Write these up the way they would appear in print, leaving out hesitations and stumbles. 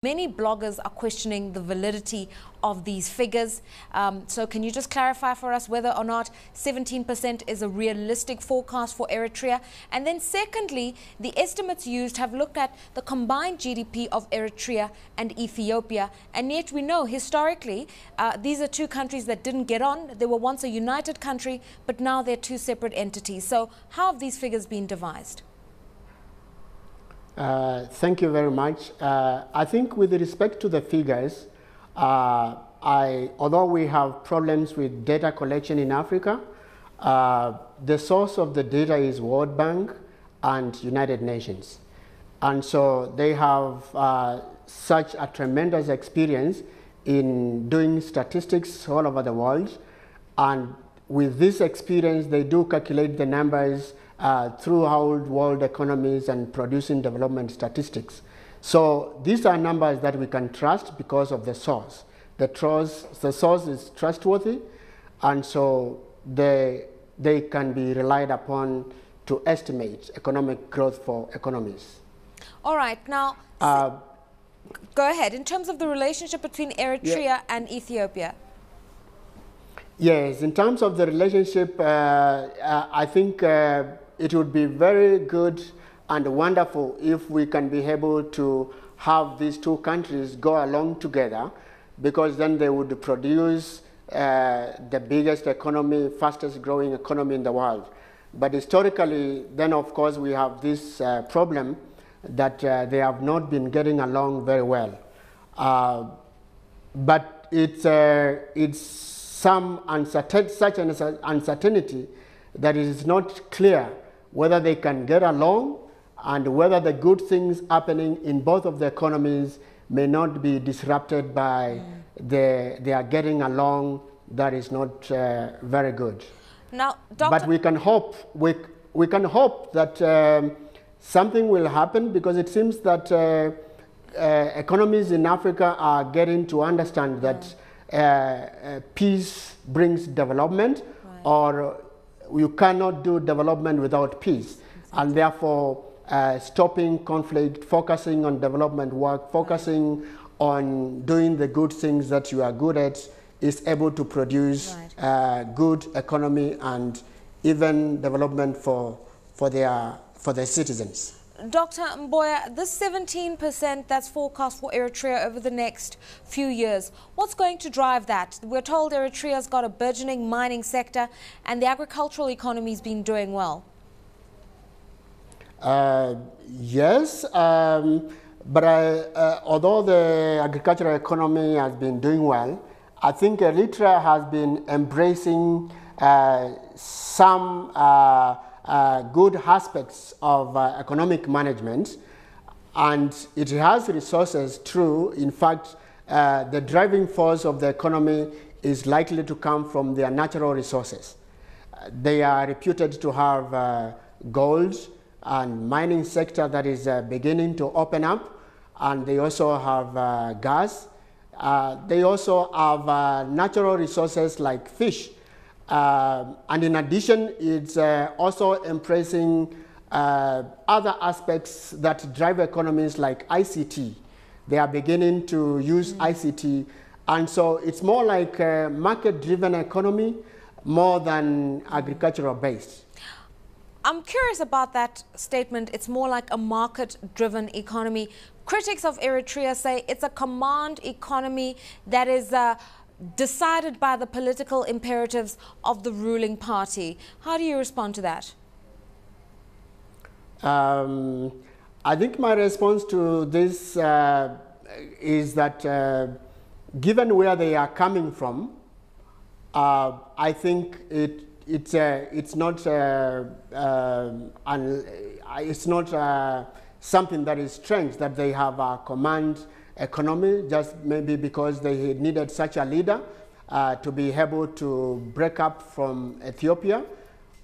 Many bloggers are questioning the validity of these figures. So can you just clarify for us whether or not 17% is a realistic forecast for Eritrea? And then secondly, the estimates used have looked at the combined GDP of Eritrea and Ethiopia. And yet we know historically these are two countries that didn't get on. They were once a united country, but now they're two separate entities. So how have these figures been devised? Thank you very much. I think with respect to the figures, although we have problems with data collection in Africa, the source of the data is World Bank and United Nations. And so they have such a tremendous experience in doing statistics all over the world. And with this experience, they do calculate the numbers throughout world economies and producing development statistics. So these are numbers that we can trust because of the source. The source is trustworthy, and so they can be relied upon to estimate economic growth for economies. All right, now go ahead. In terms of the relationship between Eritrea and Ethiopia. Yes, in terms of the relationship, I think it would be very good and wonderful if we can be able to have these two countries go along together, because then they would produce the biggest economy, fastest growing economy in the world. But historically, then of course we have this problem that they have not been getting along very well. But it's some such an uncertainty that it is not clear whether they can get along and whether the good things happening in both of the economies may not be disrupted by their getting along that is not very good. Now, but we can hope that something will happen, because it seems that economies in Africa are getting to understand that peace brings development, or you cannot do development without peace. And therefore, stopping conflict, focusing on development work, focusing on doing the good things that you are good at, is able to produce good economy and even development for their citizens. Dr. Mboya, this 17% that's forecast for Eritrea over the next few years, what's going to drive that? We're told Eritrea's got a burgeoning mining sector and the agricultural economy's been doing well. Yes, but although the agricultural economy has been doing well, I think Eritrea has been embracing some good aspects of economic management, and it has resources, true. In fact, the driving force of the economy is likely to come from their natural resources. They are reputed to have gold and mining sector that is beginning to open up, and they also have gas. They also have natural resources like fish. And in addition, it's also embracing other aspects that drive economies like ICT. They are beginning to use ICT. And so it's more like a market-driven economy more than agricultural-based. I'm curious about that statement. It's more like a market-driven economy. Critics of Eritrea say it's a command economy that is decided by the political imperatives of the ruling party. How do you respond to that? I think my response to this is that given where they are coming from, I think it's not something that is strange that they have a command economy, just maybe because they needed such a leader to be able to break up from Ethiopia.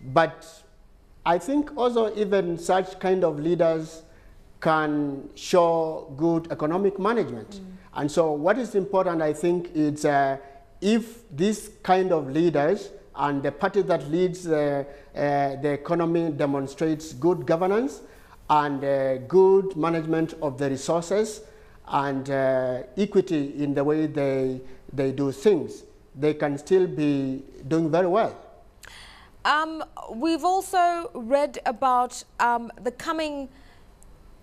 But I think also even such kind of leaders can show good economic management. And so what is important, I think, is if these kind of leaders and the party that leads the economy demonstrates good governance and good management of the resources, and equity in the way they do things, they can still be doing very well. We've also read about the coming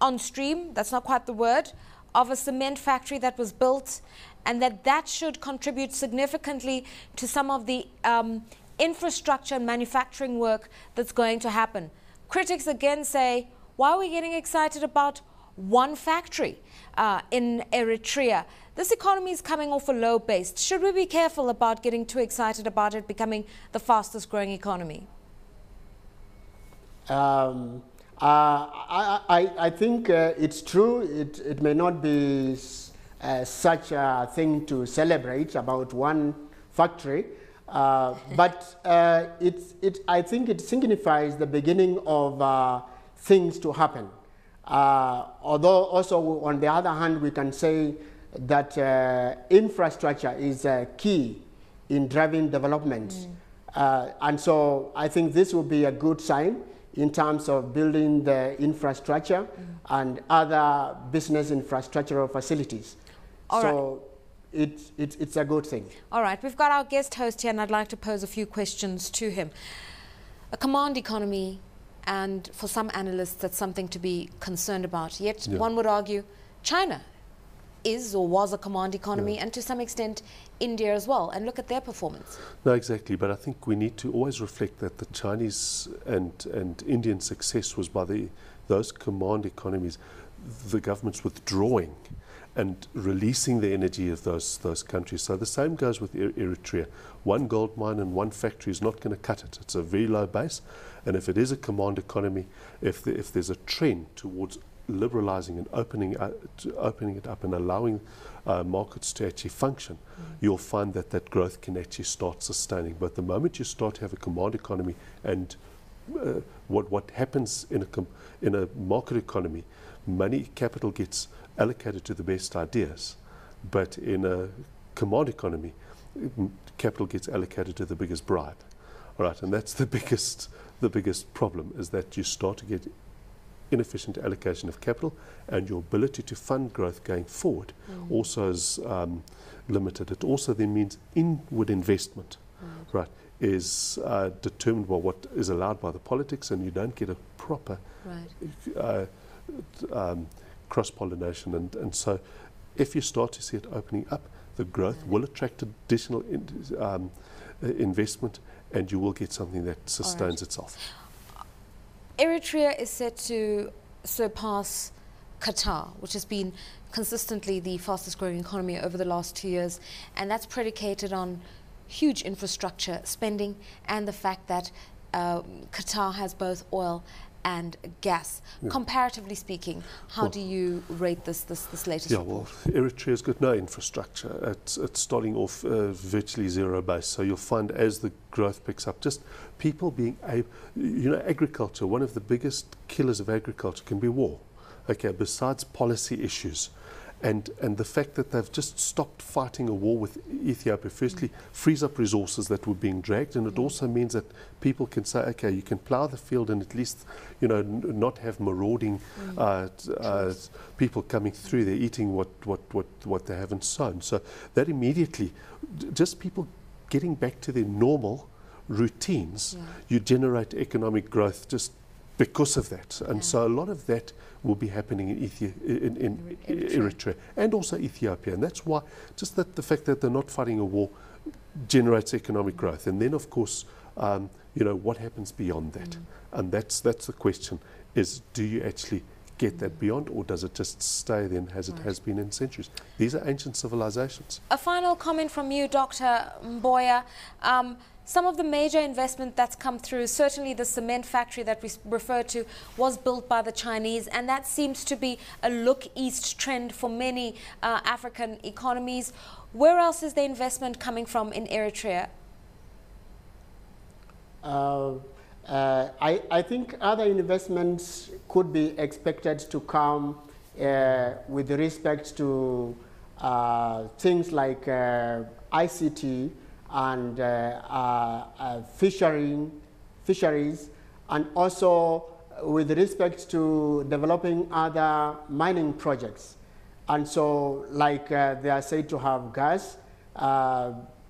on stream, that's not quite the word, of a cement factory that was built, and that should contribute significantly to some of the infrastructure and manufacturing work that's going to happen. Critics again say, why are we getting excited about one factory in Eritrea? This economy is coming off a low base. Should we be careful about getting too excited about it becoming the fastest growing economy? I think it's true. It may not be such a thing to celebrate about one factory, but I think it signifies the beginning of things to happen. Although also on the other hand, we can say that infrastructure is key in driving development. And so I think this will be a good sign in terms of building the infrastructure and other business infrastructural facilities. It's a good thing. All right, we've got our guest host here, and I'd like to pose a few questions to him. A command economy, and for some analysts, that's something to be concerned about. Yet one would argue China is or was a command economy, and to some extent India as well, and look at their performance. No, exactly, but I think we need to always reflect that the Chinese and Indian success was by those command economies, the governments withdrawing and releasing the energy of those countries. So the same goes with Eritrea. One gold mine and one factory is not going to cut it. It's a very low base, and if it is a command economy, if there's a trend towards liberalizing and opening it up and allowing markets to actually function, you'll find that growth can actually start sustaining. But the moment you start to have a command economy, and what happens in a market economy, capital gets allocated to the best ideas, but in a command economy, capital gets allocated to the biggest bribe. All right, and that's the biggest problem, is that you start to get inefficient allocation of capital, and your ability to fund growth going forward also is limited. It also then means inward investment, right, is determined by what is allowed by the politics, and you don't get a proper cross-pollination. And so if you start to see it opening up, the growth will attract additional investment, and you will get something that sustains itself. Eritrea is set to surpass Qatar, which has been consistently the fastest growing economy over the last 2 years, and that's predicated on huge infrastructure spending and the fact that Qatar has both oil and gas. Comparatively speaking, how do you rate this latest report? Well, Eritrea's got no infrastructure. It's starting off virtually zero base. So you'll find as the growth picks up, just people being able, agriculture, one of the biggest killers of agriculture can be war. Okay, besides policy issues. And the fact that they've just stopped fighting a war with Ethiopia, firstly, frees up resources that were being dragged, and it also means that people can say, okay, you can plough the field and at least, not have marauding people coming through there eating what they haven't sown. So that immediately, just people getting back to their normal routines, you generate economic growth just because of that. And so a lot of that will be happening in Eritrea and also Ethiopia. And that's why just the fact that they're not fighting a war generates economic growth. And then, of course, what happens beyond that? And that's the question, is do you actually get that beyond, or does it just stay then as it has been in centuries? These are ancient civilizations. A final comment from you, Dr. Mboya. Some of the major investment that's come through, certainly the cement factory that we referred to, was built by the Chinese, and that seems to be a look east trend for many African economies. Where else is the investment coming from in Eritrea? I think other investments could be expected to come with respect to things like ICT and fisheries, and also with respect to developing other mining projects. And so, like they are said to have gas.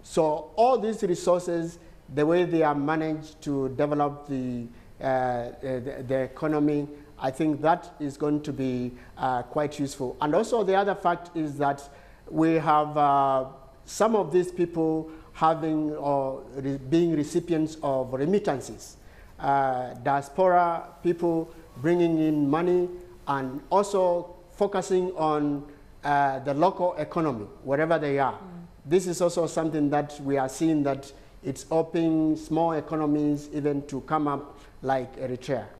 So all these resources, the way they are managed to develop the economy, I think that is going to be quite useful. And also the other fact is that we have some of these people having or being recipients of remittances. Diaspora people bringing in money and also focusing on the local economy, wherever they are. This is also something that we are seeing that it's opening small economies even to come up like Eritrea.